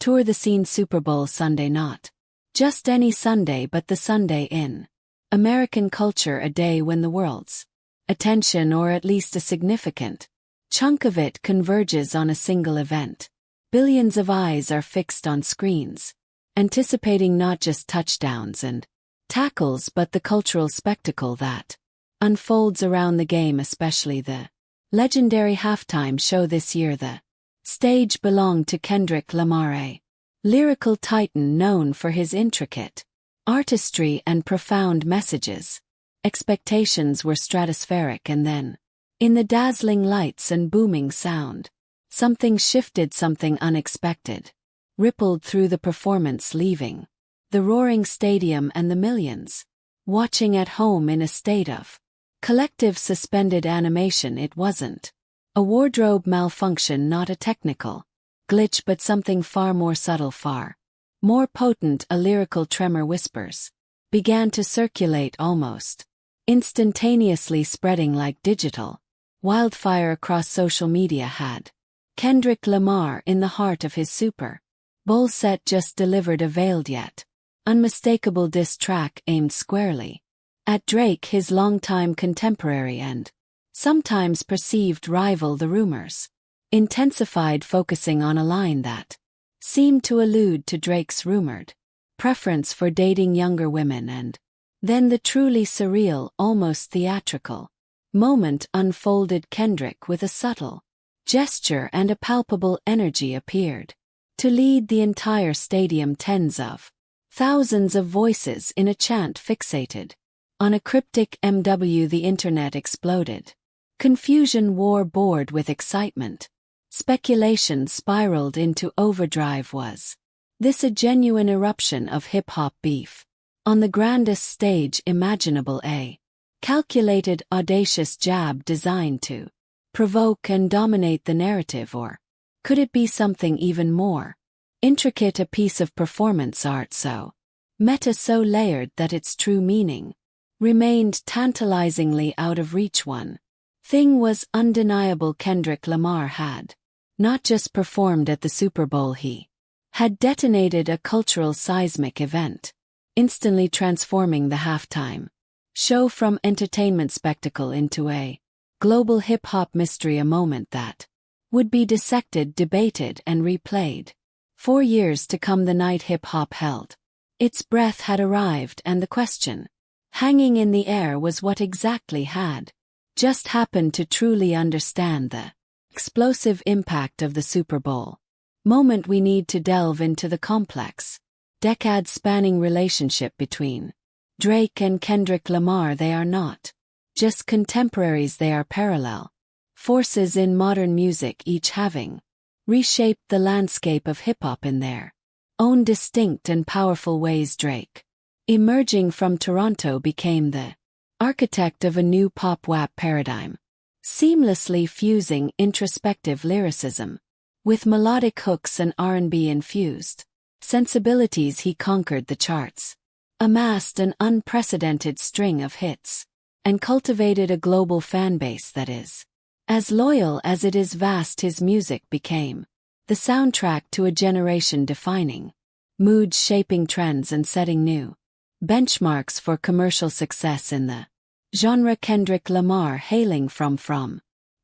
Tour the Scene Super Bowl Sunday, not just any Sunday but the Sunday in American culture, a day when the world's attention, or at least a significant chunk of it, converges on a single event. Billions of eyes are fixed on screens, anticipating not just touchdowns and tackles but the cultural spectacle that unfolds around the game, especially the legendary halftime show this year. The stage belonged to Kendrick Lamar, a lyrical titan known for his intricate artistry and profound messages. Expectations were stratospheric, and then, in the dazzling lights and booming sound, something shifted, something unexpected rippled through the performance, leaving the roaring stadium and the millions watching at home in a state of collective suspended animation. It wasn't a wardrobe malfunction, not a technical glitch, but something far more subtle, far more potent. A lyrical tremor, whispers, began to circulate almost instantaneously, spreading like digital wildfire across social media. Had Kendrick Lamar, in the heart of his Super Bowl set, just delivered a veiled yet unmistakable diss track aimed squarely at Drake, his longtime contemporary and sometimes perceived rival. The rumors intensified, focusing on a line that seemed to allude to Drake's rumored preference for dating younger women, and then the truly surreal, almost theatrical moment unfolded. Kendrick, with a subtle gesture and a palpable energy, appeared to lead the entire stadium. Tens of thousands of voices in a chant fixated on a cryptic MW. The internet exploded. Confusion war bored with excitement. Speculation spiraled into overdrive. Was this a genuine eruption of hip-hop beef on the grandest stage imaginable, a calculated, audacious jab designed to provoke and dominate the narrative, or could it be something even more intricate, a piece of performance art so meta, so layered that its true meaning remained tantalizingly out of reach? One thing was undeniable: Kendrick Lamar had not just performed at the Super Bowl, he had detonated a cultural seismic event, instantly transforming the halftime show from entertainment spectacle into a global hip-hop mystery, a moment that would be dissected, debated, and replayed for years to come. The night hip-hop held its breath had arrived, and the question hanging in the air was what exactly had just happened. To truly understand the explosive impact of the Super Bowl moment, we need to delve into the complex, decade-spanning relationship between Drake and Kendrick Lamar. They are not just contemporaries, they are parallel forces in modern music, each having reshaped the landscape of hip-hop in their own distinct and powerful ways. Drake, emerging from Toronto, became the architect of a new pop-wap paradigm, seamlessly fusing introspective lyricism with melodic hooks and R&B-infused sensibilities. He conquered the charts, amassed an unprecedented string of hits, and cultivated a global fanbase that is as loyal as it is vast. His music became the soundtrack to a generation, defining moods, shaping trends, and setting new benchmarks for commercial success in the genre. Kendrick Lamar, hailing from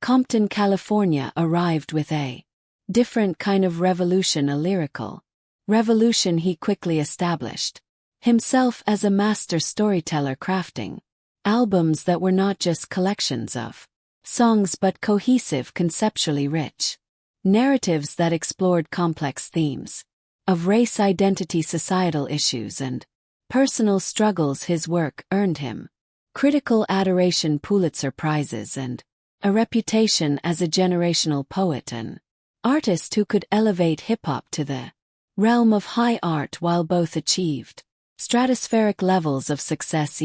Compton, California, arrived with a different kind of revolution, a lyrical revolution. He quickly established himself as a master storyteller, crafting albums that were not just collections of songs but cohesive, conceptually rich narratives that explored complex themes of race, identity, societal issues, and personal struggles. His work earned him critical adoration, Pulitzer Prizes, and a reputation as a generational poet and artist who could elevate hip-hop to the realm of high art while both achieved stratospheric levels of success.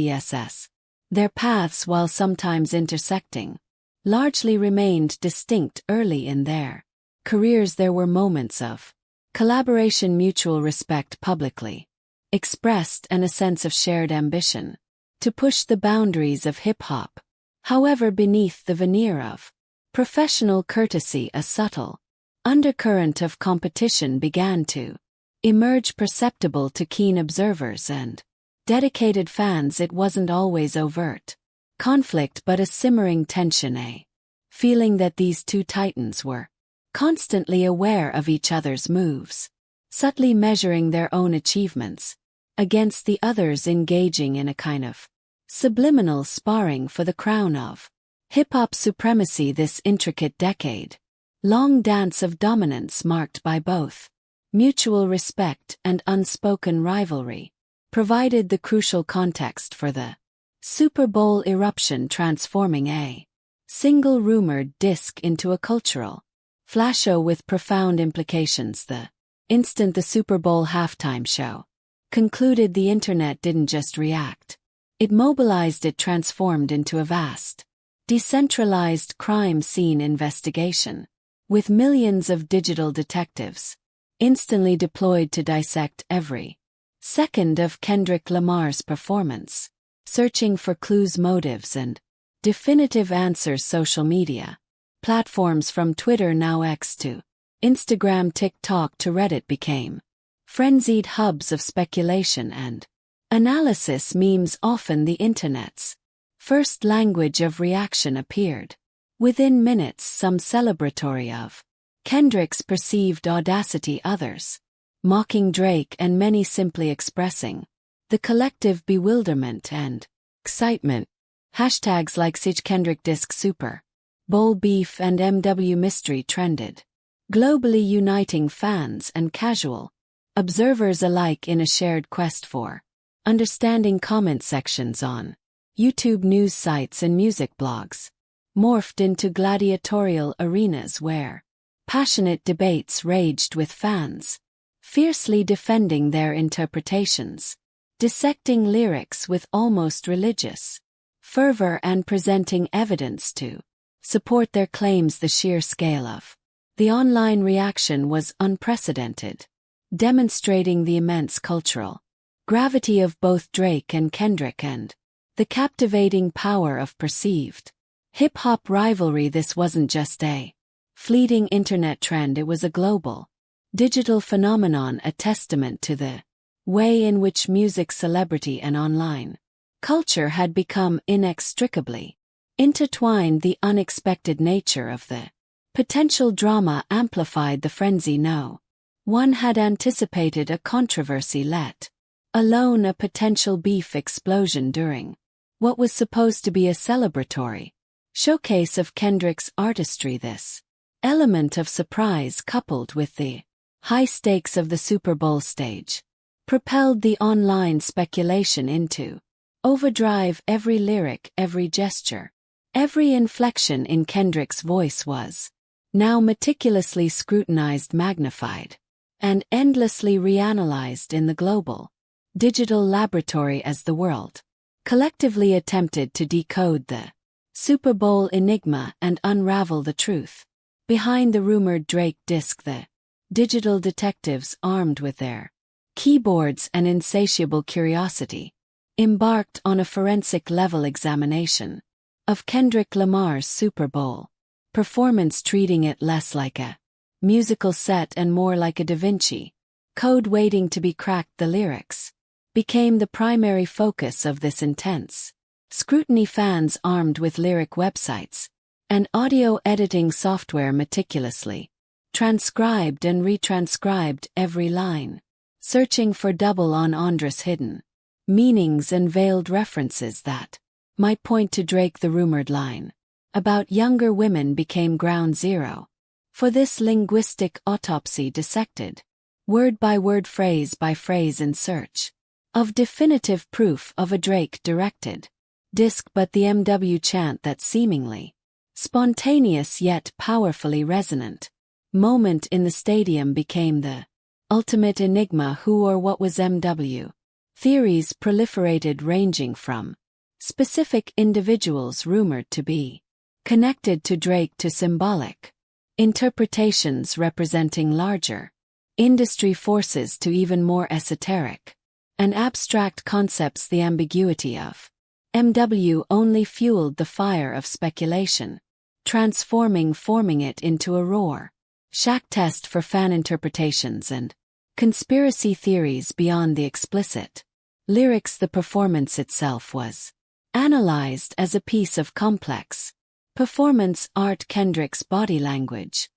Their paths, while sometimes intersecting, largely remained distinct. Early in their careers there were moments of collaboration, mutual respect publicly expressed, and a sense of shared ambition to push the boundaries of hip-hop. However, beneath the veneer of professional courtesy, a subtle undercurrent of competition began to emerge, perceptible to keen observers and dedicated fans. It wasn't always overt conflict but a simmering tension, a feeling that these two titans were constantly aware of each other's moves, subtly measuring their own achievements against the others, engaging in a kind of subliminal sparring for the crown of hip-hop supremacy. This intricate decade-long dance of dominance, marked by both mutual respect and unspoken rivalry, provided the crucial context for the Super Bowl eruption, transforming a single rumored disc into a cultural flash show with profound implications. The instant the Super Bowl halftime show concluded, the internet didn't just react. It mobilized, it transformed into a vast, decentralized crime scene investigation, with millions of digital detectives instantly deployed to dissect every second of Kendrick Lamar's performance, searching for clues, motives, and definitive answers. Social media platforms from Twitter, now X, to Instagram, TikTok to Reddit became frenzied hubs of speculation and analysis. Memes, often the internet's first language of reaction, appeared within minutes, some celebratory of Kendrick's perceived audacity, others mocking Drake, and many simply expressing the collective bewilderment and excitement. Hashtags like Sig Kendrick Disc Super Bowl beef and MW mystery trended globally, uniting fans and casual observers alike in a shared quest for understanding. Comment sections on YouTube, news sites, and music blogs morphed into gladiatorial arenas where passionate debates raged, with fans fiercely defending their interpretations, dissecting lyrics with almost religious fervor, and presenting evidence to support their claims. The sheer scale of the online reaction was unprecedented, demonstrating the immense cultural gravity of both Drake and Kendrick and the captivating power of perceived hip-hop rivalry. This wasn't just a fleeting internet trend, it was a global digital phenomenon, a testament to the way in which music, celebrity, and online culture had become inextricably intertwined. The unexpected nature of the potential drama amplified the frenzy. No one had anticipated a controversy, let alone a potential beef explosion, during what was supposed to be a celebratory showcase of Kendrick's artistry. This element of surprise, coupled with the high stakes of the Super Bowl stage, propelled the online speculation into overdrive. Every lyric, every gesture, every inflection in Kendrick's voice was now meticulously scrutinized, magnified, and endlessly reanalyzed in the global digital laboratory as the world collectively attempted to decode the Super Bowl enigma and unravel the truth behind the rumored Drake disc. The digital detectives, armed with their keyboards and insatiable curiosity, embarked on a forensic-level examination of Kendrick Lamar's Super Bowl performance, treating it less like a musical set and more like a Da Vinci code waiting to be cracked. The lyrics became the primary focus of this intense scrutiny. Fans, armed with lyric websites and audio editing software, meticulously transcribed and retranscribed every line, searching for double entendres, hidden meanings, and veiled references that might point to Drake. The rumored line about younger women became ground zero for this linguistic autopsy, dissected word by word, phrase by phrase, in search of definitive proof of a Drake-directed disc. But the MW chant, that seemingly spontaneous yet powerfully resonant moment in the stadium, became the ultimate enigma. Who or what was MW? Theories proliferated, ranging from specific individuals rumored to be connected to Drake to symbolic interpretations representing larger industry forces to even more esoteric and abstract concepts. The ambiguity of MW only forming it into a roar, shack test for fan interpretations and conspiracy theories beyond the explicit lyrics. The performance itself was analyzed as a piece of complex performance art. Kendrick's body language,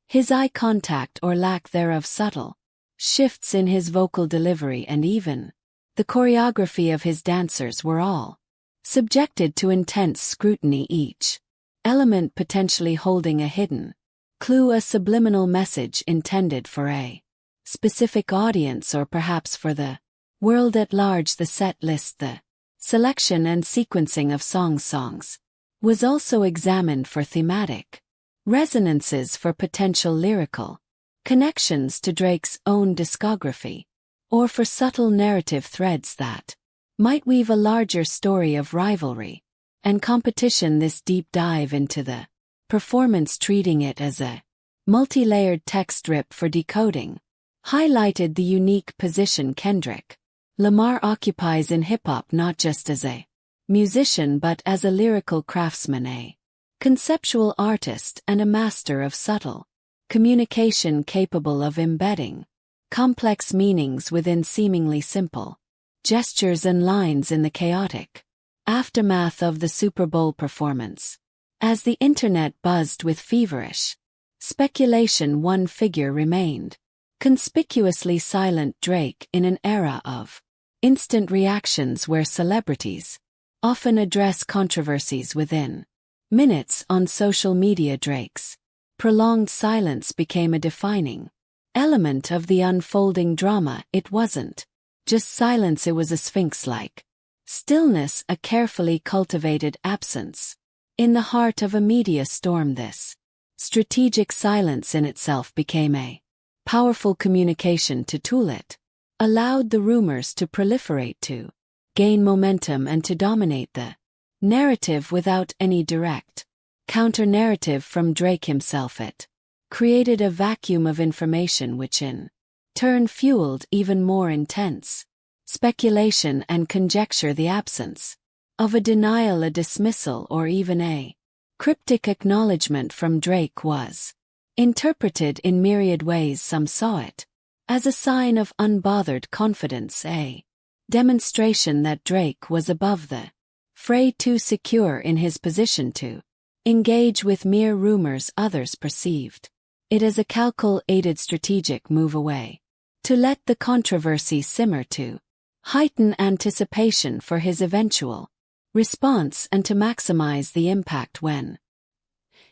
his eye contact or lack thereof, subtle shifts in his vocal delivery, and even the choreography of his dancers were all subjected to intense scrutiny, each element potentially holding a hidden clue, a subliminal message intended for a specific audience or perhaps for the world at large. The set list, the selection and sequencing of songs was also examined for thematic resonances, for potential lyrical connections to Drake's own discography, or for subtle narrative threads that might weave a larger story of rivalry and competition. This deep dive into the performance, treating it as a multi-layered text strip for decoding, highlighted the unique position Kendrick Lamar occupies in hip-hop, not just as a musician but as a lyrical craftsman, a conceptual artist, and a master of subtle communication capable of embedding complex meanings within seemingly simple gestures and lines. In the chaotic aftermath of the Super Bowl performance, as the internet buzzed with feverish speculation, one figure remained conspicuously silent: Drake. In an era of instant reactions where celebrities often address controversies within minutes on social media, Drake's prolonged silence became a defining element of the unfolding drama. It wasn't just silence, it was a sphinx-like stillness, a carefully cultivated absence in the heart of a media storm. This strategic silence in itself became a powerful communication tool. It allowed the rumors to proliferate, to gain momentum, and to dominate the narrative without any direct counter-narrative from Drake himself. It created a vacuum of information which in turn fueled even more intense speculation and conjecture. The absence of a denial, a dismissal, or even a cryptic acknowledgement from Drake was interpreted in myriad ways. Some saw it as a sign of unbothered confidence, a demonstration that Drake was above the fray, too secure in his position to engage with mere rumors. Others perceived it as a calculated strategic move away, to let the controversy simmer, to heighten anticipation for his eventual response, and to maximize the impact when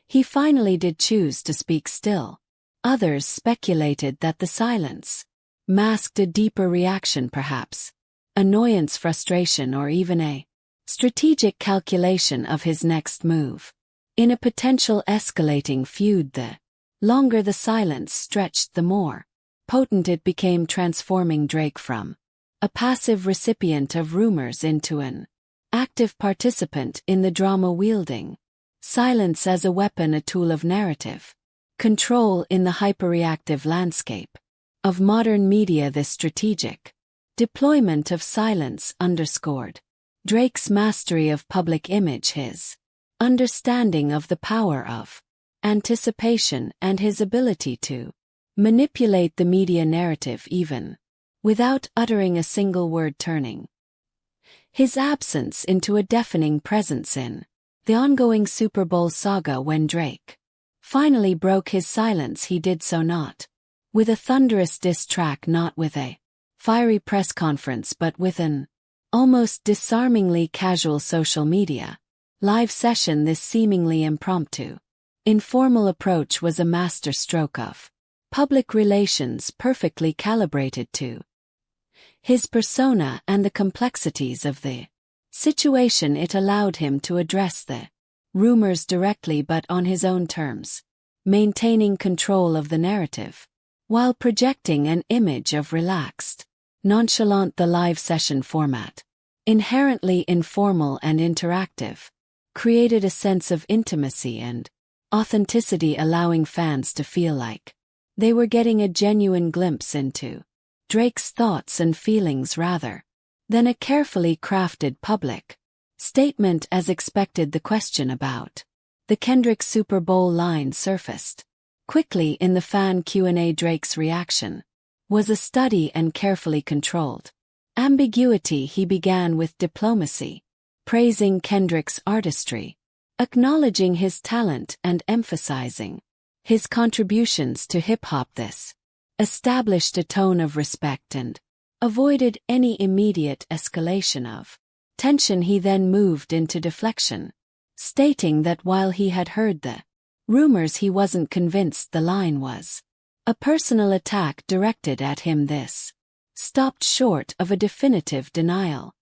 he finally did choose to speak. Still, others speculated that the silence masked a deeper reaction, perhaps annoyance, frustration, or even a strategic calculation of his next move in a potential escalating feud. The longer the silence stretched, the more potent it became, transforming Drake from a passive recipient of rumors into an active participant in the drama, wielding silence as a weapon, a tool of narrative control in the hyperreactive landscape of modern media. This strategic deployment of silence underscored Drake's mastery of public image, his understanding of the power of anticipation, and his ability to manipulate the media narrative even without uttering a single word, turning his absence into a deafening presence in the ongoing Super Bowl saga. When Drake finally broke his silence, he did so not with a thunderous diss track, not with a fiery press conference, but with an almost disarmingly casual social media live session. This seemingly impromptu, informal approach was a master stroke of public relations, perfectly calibrated to his persona and the complexities of the situation. It allowed him to address the rumors directly but on his own terms, maintaining control of the narrative while projecting an image of relaxed, nonchalant. The live session format, inherently informal and interactive, created a sense of intimacy and authenticity, allowing fans to feel like they were getting a genuine glimpse into Drake's thoughts and feelings rather than a carefully crafted public statement. As expected, the question about the Kendrick Super Bowl line surfaced Quickly in the fan Q&A, Drake's reaction was a study and carefully controlled. Ambiguity. He began with diplomacy, praising Kendrick's artistry, acknowledging his talent and emphasizing his contributions to hip-hop. This established a tone of respect and avoided any immediate escalation of tension. He then moved into deflection, stating that while he had heard the rumors, he wasn't convinced the line was a personal attack directed at him. This stopped short of a definitive denial,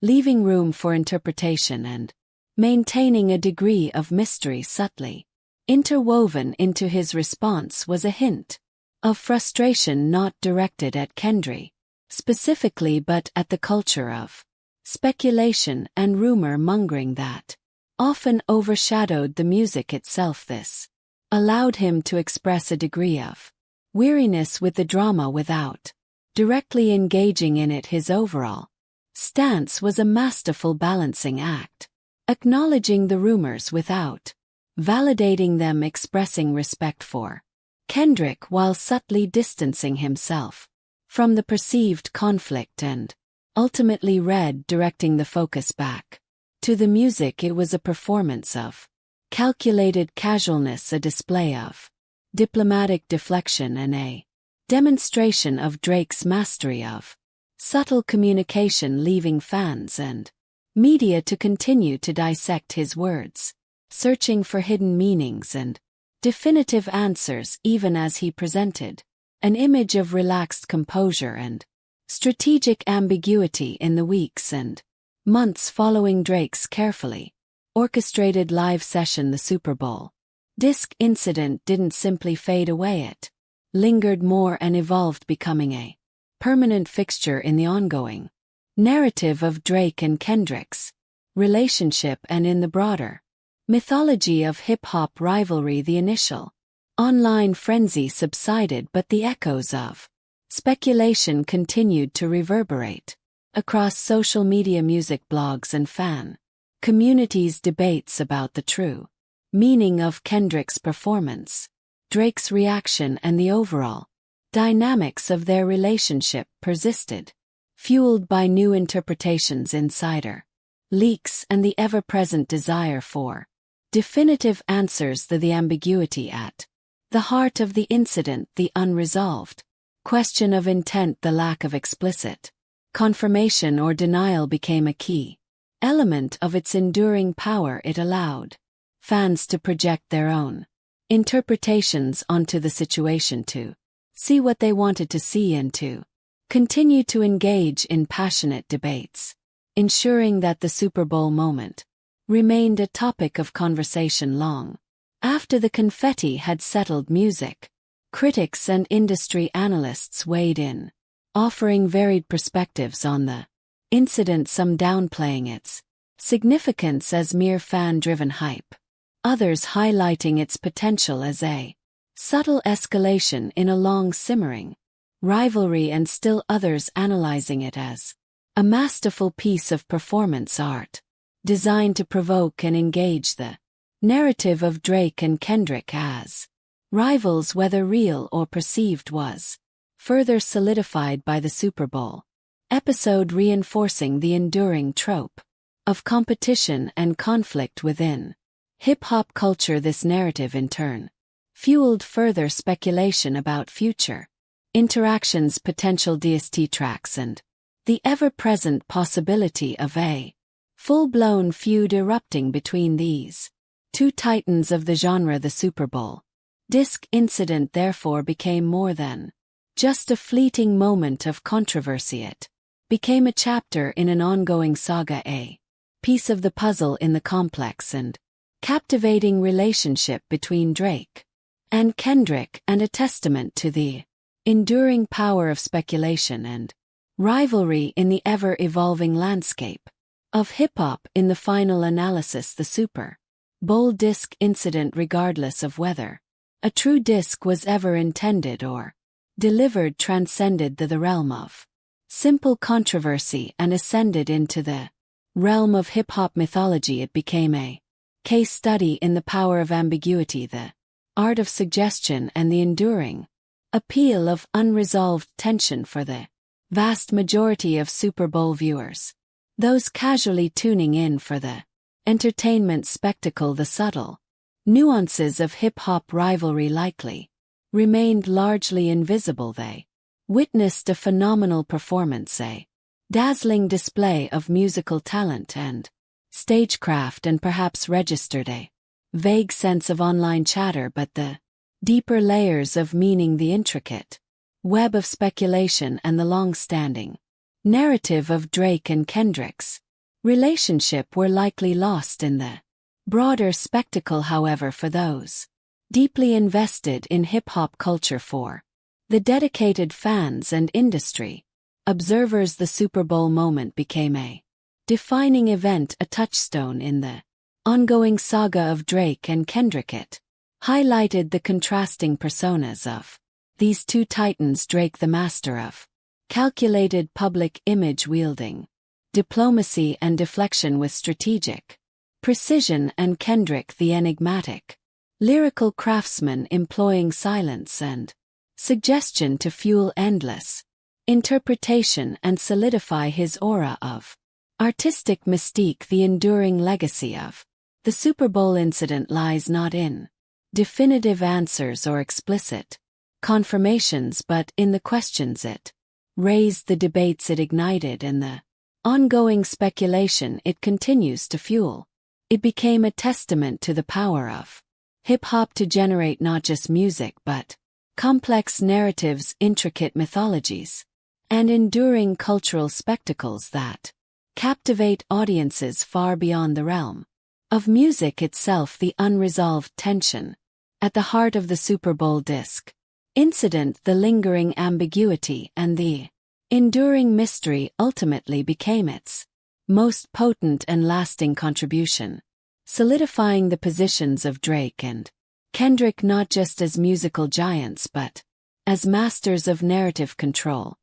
leaving room for interpretation and maintaining a degree of mystery. Subtly interwoven into his response was a hint of frustration, not directed at Kendrick specifically but at the culture of speculation and rumor mongering that often overshadowed the music itself. This allowed him to express a degree of weariness with the drama without directly engaging in it. His overall stance was a masterful balancing act, acknowledging the rumors without validating them, expressing respect for Kendrick while subtly distancing himself from the perceived conflict, and ultimately directing the focus back to the music. It was a performance of calculated casualness, a display of diplomatic deflection, and a demonstration of Drake's mastery of subtle communication, leaving fans and media to continue to dissect his words, searching for hidden meanings and definitive answers, even as he presented an image of relaxed composure and strategic ambiguity. In the weeks and months following Drake's carefully orchestrated live session, the Super Bowl disc incident didn't simply fade away. It lingered more and evolved, becoming a permanent fixture in the ongoing narrative of Drake and Kendrick's relationship and in the broader mythology of hip-hop rivalry. The initial online frenzy subsided, but the echoes of speculation continued to reverberate across social media, music blogs, and fan communities. Debates about the true meaning of Kendrick's performance, Drake's reaction, and the overall dynamics of their relationship persisted, fueled by new interpretations, insider leaks, and the ever-present desire for definitive answers. The ambiguity at the heart of the incident, the unresolved question of intent, the lack of explicit confirmation or denial, became a key element of its enduring power. It allowed fans to project their own interpretations onto the situation, to see what they wanted to see, and to continue to engage in passionate debates, ensuring that the Super Bowl moment remained a topic of conversation long after the confetti had settled. Music critics and industry analysts weighed in, offering varied perspectives on the incident, some downplaying its significance as mere fan-driven hype, others highlighting its potential as a subtle escalation in a long-simmering rivalry, and still others analyzing it as a masterful piece of performance art designed to provoke and engage. The narrative of Drake and Kendrick as rivals, whether real or perceived, was further solidified by the Super Bowl episode, reinforcing the enduring trope of competition and conflict within hip-hop culture. This narrative, in turn, fueled further speculation about future interactions, potential DST tracks, and the ever-present possibility of a full-blown feud erupting between these two titans of the genre. The Super Bowl disc incident therefore became more than just a fleeting moment of controversy. It became a chapter in an ongoing saga, a piece of the puzzle in the complex and captivating relationship between Drake and Kendrick, and a testament to the enduring power of speculation and rivalry in the ever-evolving landscape of hip-hop. In the final analysis, the Super Bowl disc incident, regardless of whether a true disc was ever intended or delivered, transcended the realm of simple controversy and ascended into the realm of hip-hop mythology. It became a case study in the power of ambiguity, the art of suggestion and the enduring appeal of unresolved tension for the vast majority of Super Bowl viewers. Those casually tuning in for the entertainment spectacle, the subtle nuances of hip-hop rivalry likely remained largely invisible. They witnessed a phenomenal performance, a dazzling display of musical talent and stagecraft, and perhaps registered a vague sense of online chatter, but the deeper layers of meaning, the intricate web of speculation, and the long-standing narrative of Drake and Kendrick's relationship were likely lost in the broader spectacle. However, for those deeply invested in hip-hop culture, for the dedicated fans and industry observers, the Super Bowl moment became a defining event, a touchstone in the ongoing saga of Drake and Kendrick. It highlighted the contrasting personas of these two titans, Drake the master of calculated public image wielding diplomacy and deflection with strategic precision, and Kendrick the enigmatic lyrical craftsman employing silence and suggestion to fuel endless interpretation and solidify his aura of artistic mystique. The enduring legacy of the Super Bowl incident lies not in definitive answers or explicit confirmations, but in the questions it raised, the debates it ignited, and the ongoing speculation it continues to fuel. It became a testament to the power of hip-hop to generate not just music but complex narratives, intricate mythologies, and enduring cultural spectacles that captivate audiences far beyond the realm of music itself. The unresolved tension at the heart of the Super Bowl disc incident, the lingering ambiguity and the enduring mystery, ultimately became its most potent and lasting contribution, solidifying the positions of Drake and Kendrick not just as musical giants but as masters of narrative control,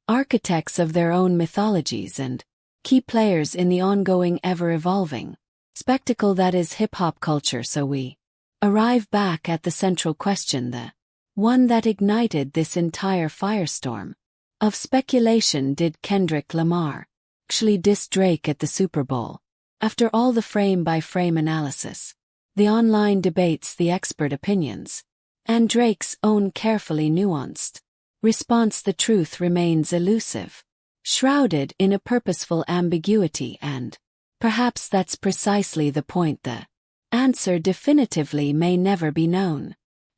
architects of their own mythologies, and key players in the ongoing, ever-evolving spectacle that is hip-hop culture. So we arrive back at the central question, the one that ignited this entire firestorm of speculation: did Kendrick Lamar actually diss Drake at the Super Bowl? After all the frame-by-frame analysis, the online debates, the expert opinions, and Drake's own carefully nuanced response, the truth remains elusive, shrouded in a purposeful ambiguity, and perhaps that's precisely the point. The answer definitively may never be known,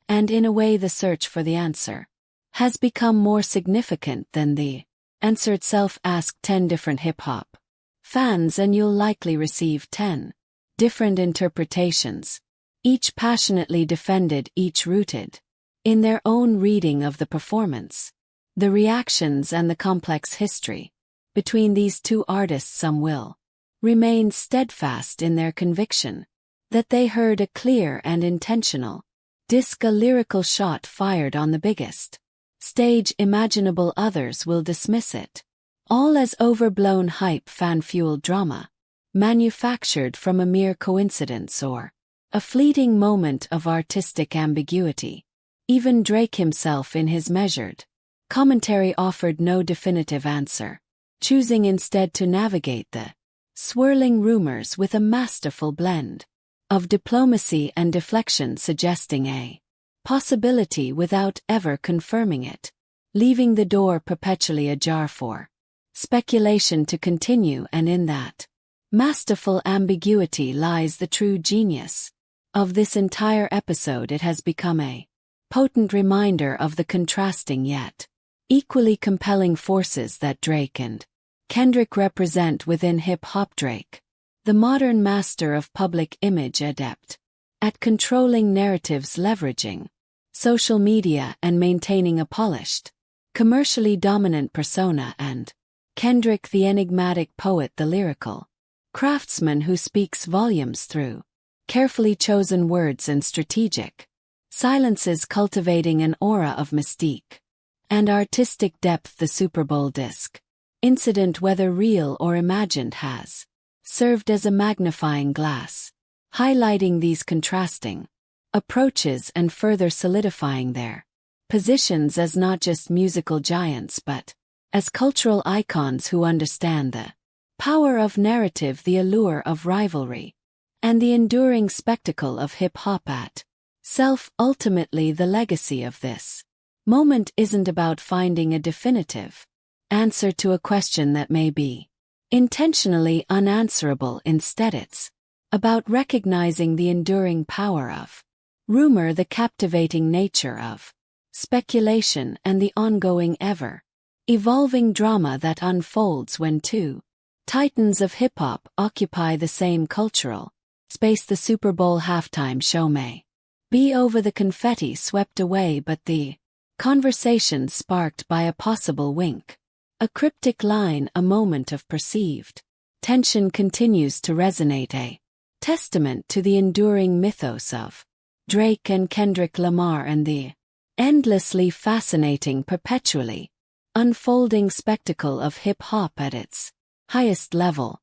and in a way the search for the answer has become more significant than the answer itself. Ask 10 different hip-hop fans and you'll likely receive 10 different interpretations, each passionately defended, each rooted in their own reading of the performance, the reactions, and the complex history between these two artists. Some will remain steadfast in their conviction that they heard a clear and intentional disc, a lyrical shot fired on the biggest stage imaginable. Others will dismiss it all as overblown hype, fan-fueled drama, manufactured from a mere coincidence or a fleeting moment of artistic ambiguity. Even Drake himself, in his measured commentary, offered no definitive answer, choosing instead to navigate the swirling rumors with a masterful blend of diplomacy and deflection, suggesting a possibility without ever confirming it, leaving the door perpetually ajar for speculation to continue. And in that masterful ambiguity lies the true genius of this entire episode. It has become a potent reminder of the contrasting yet equally compelling forces that Drake and Kendrick represent within hip-hop. Drake, the modern master of public image, adept at controlling narratives, leveraging social media, and maintaining a polished, commercially dominant persona, and Kendrick, the enigmatic poet, the lyrical craftsman who speaks volumes through carefully chosen words and strategic silences, cultivating an aura of mystique and artistic depth. The Super Bowl disc incident, whether real or imagined, has served as a magnifying glass, highlighting these contrasting approaches and further solidifying their positions as not just musical giants but as cultural icons who understand the power of narrative, the allure of rivalry, and the enduring spectacle of hip-hop at self. Ultimately, the legacy of this moment isn't about finding a definitive answer to a question that may be intentionally unanswerable. Instead, it's about recognizing the enduring power of rumor, the captivating nature of speculation, and the ongoing, ever-evolving drama that unfolds when two titans of hip-hop occupy the same cultural space. The Super Bowl halftime show may be over, the confetti swept away, but the conversation sparked by a possible wink, a cryptic line, a moment of perceived tension continues to resonate, a testament to the enduring mythos of Drake and Kendrick Lamar and the endlessly fascinating, perpetually unfolding spectacle of hip-hop at its highest level.